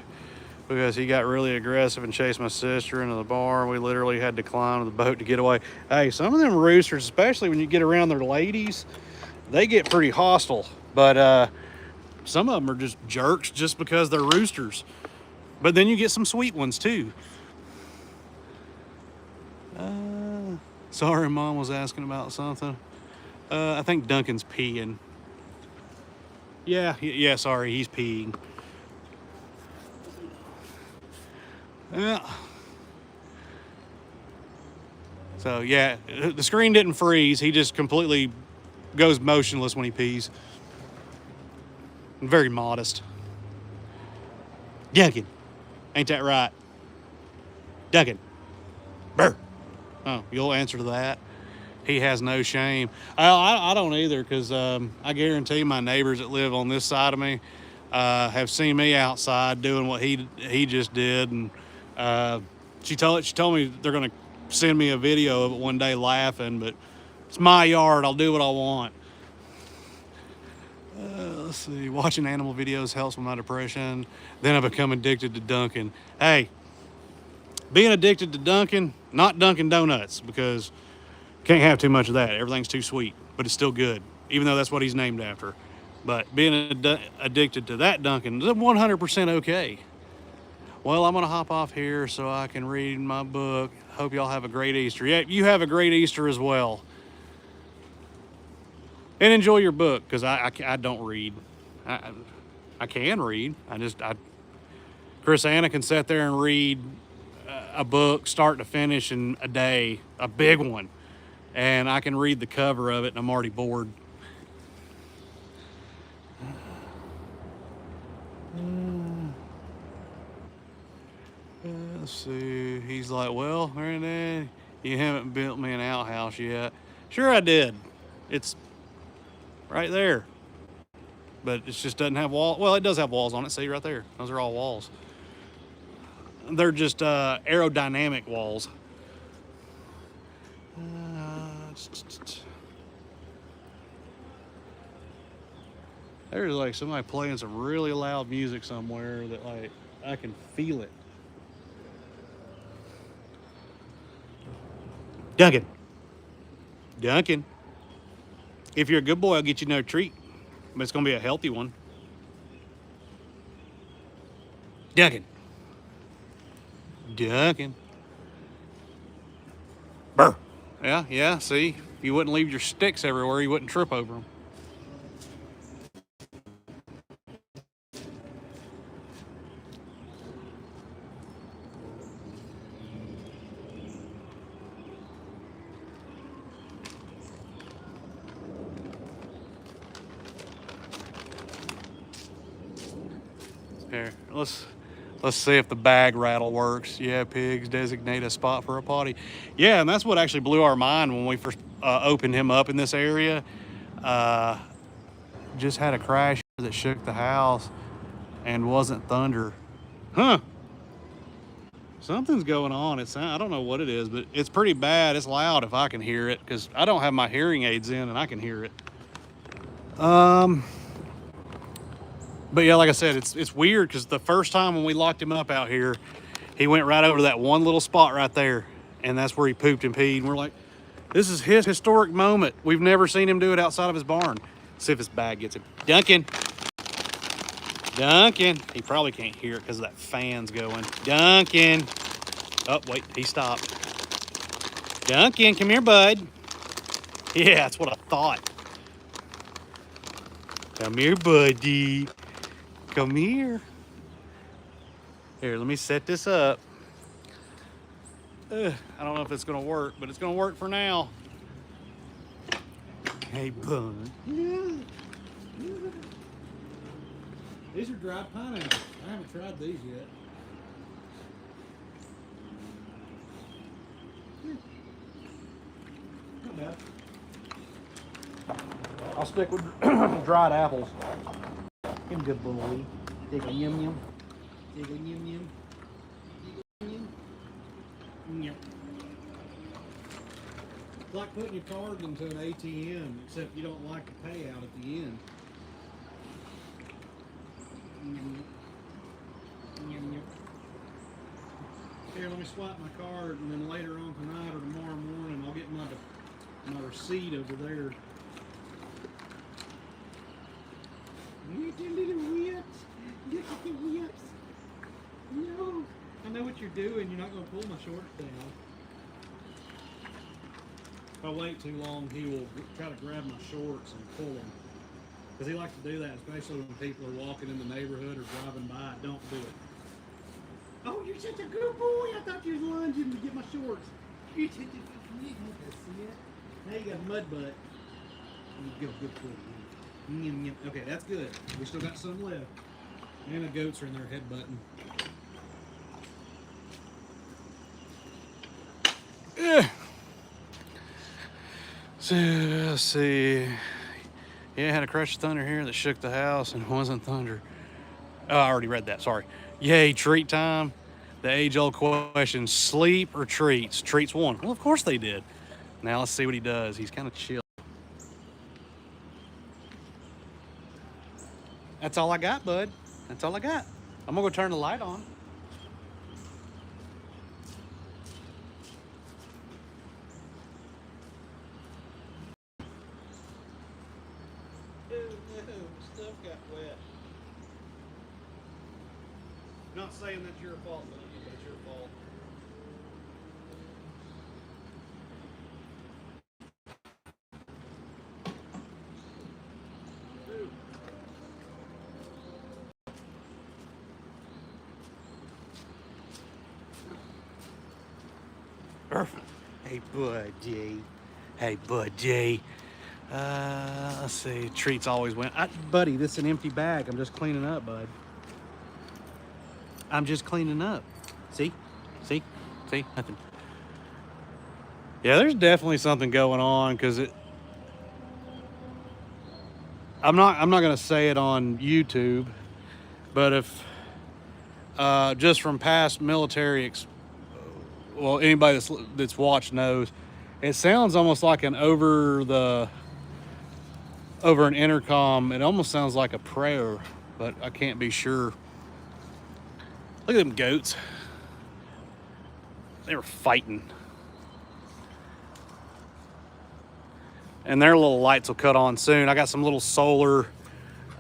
because he got really aggressive and chased my sister into the barn. We literally had to climb to the boat to get away. Hey, some of them roosters, especially when you get around their ladies, they get pretty hostile. But some of them are just jerks just because they're roosters. But then you get some sweet ones too. Sorry, Mom was asking about something. I think Duncan's peeing. Yeah, sorry, he's peeing. Yeah. So, yeah, the screen didn't freeze. He just completely goes motionless when he pees. Very modest. Duncan, ain't that right? Duncan. Brr. Oh, you'll answer to that? He has no shame. I don't either, because I guarantee my neighbors that live on this side of me have seen me outside doing what he just did, and she told me they're gonna send me a video of it one day laughing. But it's my yard. I'll do what I want. Let's see. Watching animal videos helps with my depression. Then I become addicted to Dunkin'. Hey, being addicted to Dunkin', not Dunkin' Donuts, because can't have too much of that. Everything's too sweet, but it's still good, even though that's what he's named after. But being addicted to that Dunkin' is 100% okay. Well, I'm going to hop off here so I can read my book. Hope y'all have a great Easter. Yeah, you have a great Easter as well. And enjoy your book, because I don't read. I can read. Chris Anna can sit there and read a book start to finish in a day, a big one. And I can read the cover of it and I'm already bored. Let's see. He's like, well, Granddad, you haven't built me an outhouse yet. Sure I did. It's right there. But it just doesn't have walls. Well, it does have walls on it. See, right there. Those are all walls. They're just aerodynamic walls. There's like somebody playing some really loud music somewhere that like I can feel it. Duncan. Duncan. If you're a good boy, I'll get you another treat. But it's gonna be a healthy one. Duncan. Duncan. Brr. Yeah, see? If you wouldn't leave your sticks everywhere, you wouldn't trip over them. Here, let's see if the bag rattle works. Yeah, pigs designate a spot for a potty. Yeah, and that's what actually blew our mind when we first opened him up in this area. Just had a crash that shook the house and wasn't thunder. Huh. Something's going on. I don't know what it is, but it's pretty bad. It's loud if I can hear it, because I don't have my hearing aids in and I can hear it. But yeah, like I said, it's weird, because the first time when we locked him up out here, he went right over to that one little spot right there, and that's where he pooped and peed. And we're like, this is his historic moment. We've never seen him do it outside of his barn. See if his bag gets him. Duncan. Duncan. He probably can't hear it because that fan's going. Duncan. Oh, wait, he stopped. Duncan, come here, bud. Yeah, that's what I thought. Come here, buddy. Come here. Here, let me set this up. I don't know if it's gonna work, but it's gonna work for now. Hey, bud. These are dried pineapples. I haven't tried these yet. Not bad. I'll stick with dried apples. Give him good boy. Take a yum yum. Take a yum yum. Yum. It's like putting your card into an ATM, except you don't like the payout at the end. Here, let me swipe my card, and then later on tonight or tomorrow morning, I'll get my receipt over there. Look at the little whips. Look at the whips. No, I know what you're doing. You're not going to pull my shorts down. If I wait too long, he will try to grab my shorts and pull them. Because he likes to do that, especially when people are walking in the neighborhood or driving by. Don't do it. Oh, you're such a good boy. I thought you was lunging to get my shorts. You're such a good boy. See it? Now you got a mud butt. Good boy. Okay, that's good. We still got some left. And the goats are in there headbutting. So, let's see. Yeah, had a crush of thunder here that shook the house and wasn't thunder. Oh, I already read that, sorry. Yay, treat time. The age-old question, sleep or treats? Treats won. Well, of course they did. Now let's see what he does. He's kind of chill. That's all I got, bud. That's all I got. I'm gonna go turn the light on. Stuff got wet. Not saying that's your fault, but it's your fault. Hey, Bud J. Hey, Bud J. Let's see. Treats always win. Buddy, this is an empty bag. I'm just cleaning up, bud. I'm just cleaning up. See? See? See? Nothing. Yeah, there's definitely something going on because I'm not gonna say it on YouTube, but if just from past military well, anybody that's watched knows, it sounds almost like over an intercom. It almost sounds like a prayer, but I can't be sure. Look at them goats. They were fighting. And their little lights will cut on soon. I got some little solar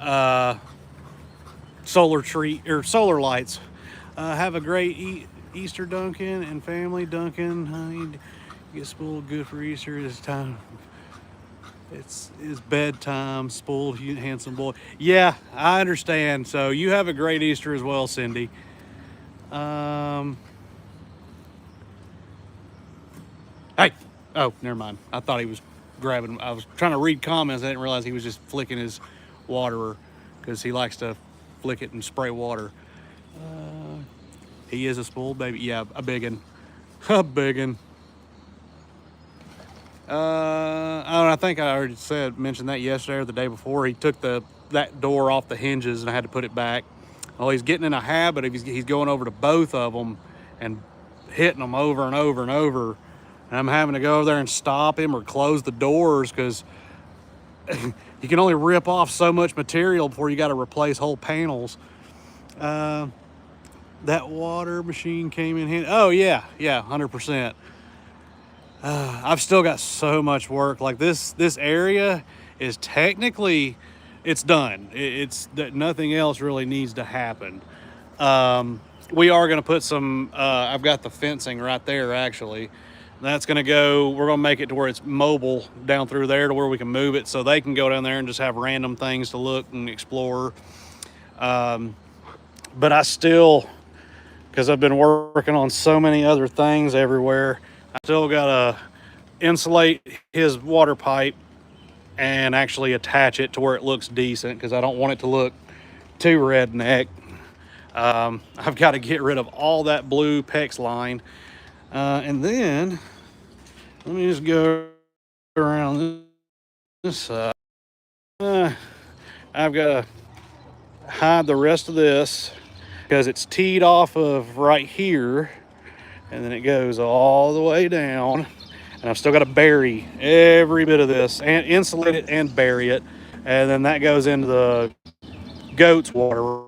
lights. Have a great Easter, Duncan and family. Duncan, honey, get spoiled good for Easter. This time it's bedtime. Spoiled, handsome boy. Yeah, I understand. So you have a great Easter as well, Cindy. Hey, oh, never mind. I thought he was grabbing. I was trying to read comments. I didn't realize he was just flicking his waterer because he likes to flick it and spray water. He is a spoiled baby. Yeah, a biggin. A biggin. I think I already mentioned that yesterday or the day before. He took that door off the hinges and I had to put it back. Well, he's getting in a habit of he's going over to both of them and hitting them over and over and over. And I'm having to go over there and stop him or close the doors because you can only rip off so much material before you got to replace whole panels. That water machine came in handy. Oh yeah, 100%. I've still got so much work. Like this area is technically, it's done. It's that nothing else really needs to happen. We are going to put some, I've got the fencing right there actually. That's going to go, we're going to make it to where it's mobile down through there to where we can move it so they can go down there and just have random things to look and explore. But I still, because I've been working on so many other things everywhere, I still got to insulate his water pipe and actually attach it to where it looks decent because I don't want it to look too redneck. I've got to get rid of all that blue PEX line. And then, let me just go around this side. I've got to hide the rest of this because it's teed off of right here. And then it goes all the way down. And I've still got to bury every bit of this and insulate it and bury it. And then that goes into the goat's water.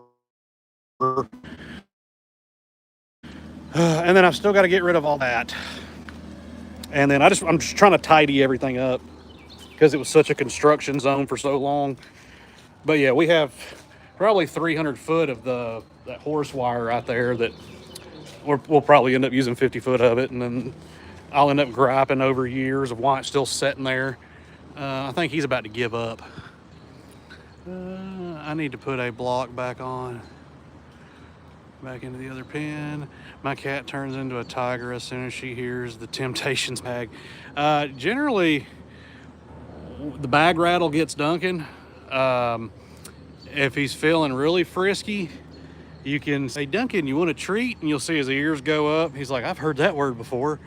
And then I've still got to get rid of all that. And then I'm just trying to tidy everything up because it was such a construction zone for so long. But yeah, we have probably 300 foot of that horse wire right there that we'll probably end up using 50 foot of it. And then I'll end up griping over years of why it's still sitting there. I think he's about to give up. I need to put a block back on. Back into the other pen. My cat turns into a tiger as soon as she hears the Temptations bag. Generally, the bag rattle gets Duncan. If he's feeling really frisky, you can say, Duncan, you want a treat? And you'll see his ears go up. He's like, I've heard that word before.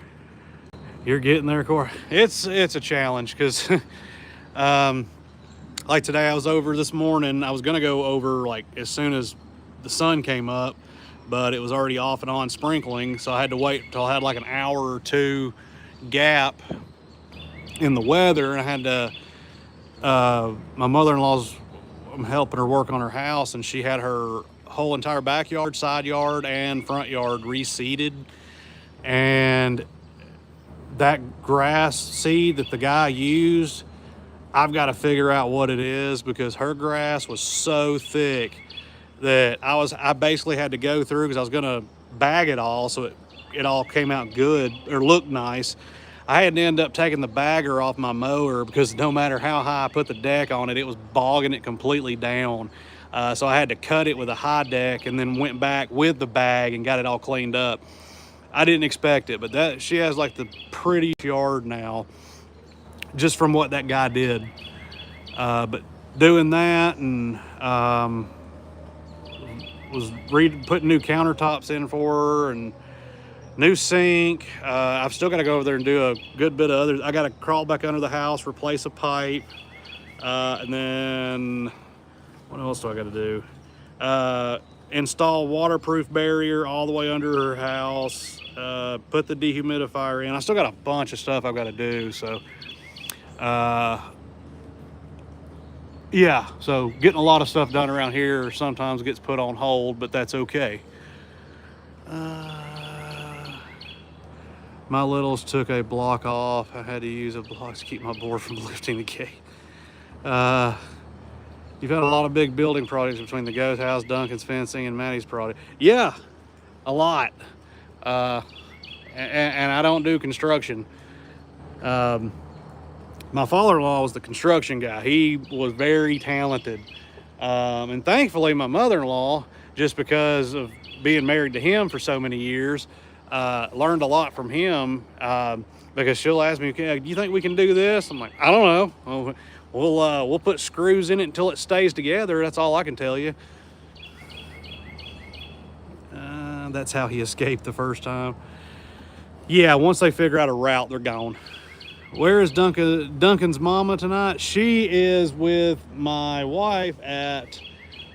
You're getting there, Corey. It's a challenge because like today I was over this morning. I was gonna go over like as soon as the sun came up, but it was already off and on sprinkling, so I had to wait until I had like an hour or two gap in the weather, and I had to my mother-in-law's, I'm helping her work on her house, and she had her whole entire backyard, side yard, and front yard reseeded. And that grass seed that the guy used, I've got to figure out what it is, because her grass was so thick that I basically had to go through, because I was going to bag it all so it all came out good or looked nice. I had to end up taking the bagger off my mower, because no matter how high I put the deck on it, it was bogging it completely down. So I had to cut it with a high deck and then went back with the bag and got it all cleaned up. I didn't expect it, but she has like the prettiest yard now, just from what that guy did. But doing that, and was putting new countertops in for her, and new sink. I've still got to go over there and do a good bit of others. I got to crawl back under the house, replace a pipe, and then what else do I got to do? Install waterproof barrier all the way under her house, put the dehumidifier in. I still got a bunch of stuff I've got to do, so yeah, so getting a lot of stuff done around here sometimes gets put on hold, but that's okay. My littles took a block off. I had to use a block to keep my board from lifting the gate. You've had a lot of big building projects between the goat house, Duncan's fencing, and Maddie's project. Yeah, a lot. And I don't do construction. My father-in-law was the construction guy. He was very talented. And thankfully, my mother-in-law, just because of being married to him for so many years, learned a lot from him, because she'll ask me, do you think we can do this? I'm like, I don't know. We'll put screws in it until it stays together. That's all I can tell you. That's how he escaped the first time. Yeah, once they figure out a route, they're gone. Where is Duncan's mama tonight? She is with my wife at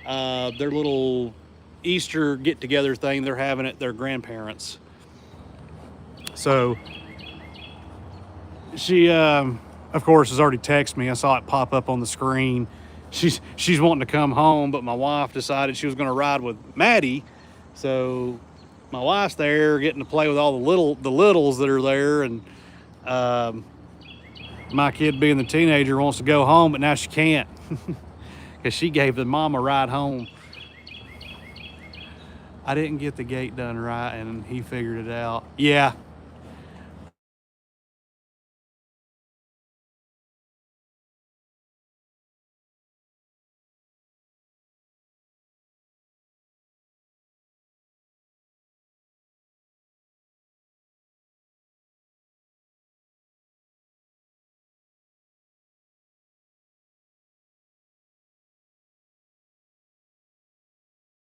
their little Easter get-together thing they're having at their grandparents'. So she, of course, has already texted me. I saw it pop up on the screen. She's wanting to come home, but my wife decided she was going to ride with Maddie. So my wife's there getting to play with all the littles that are there, and my kid, being the teenager, wants to go home, but now she can't because she gave the mom a ride home. I didn't get the gate done right, and he figured it out. Yeah,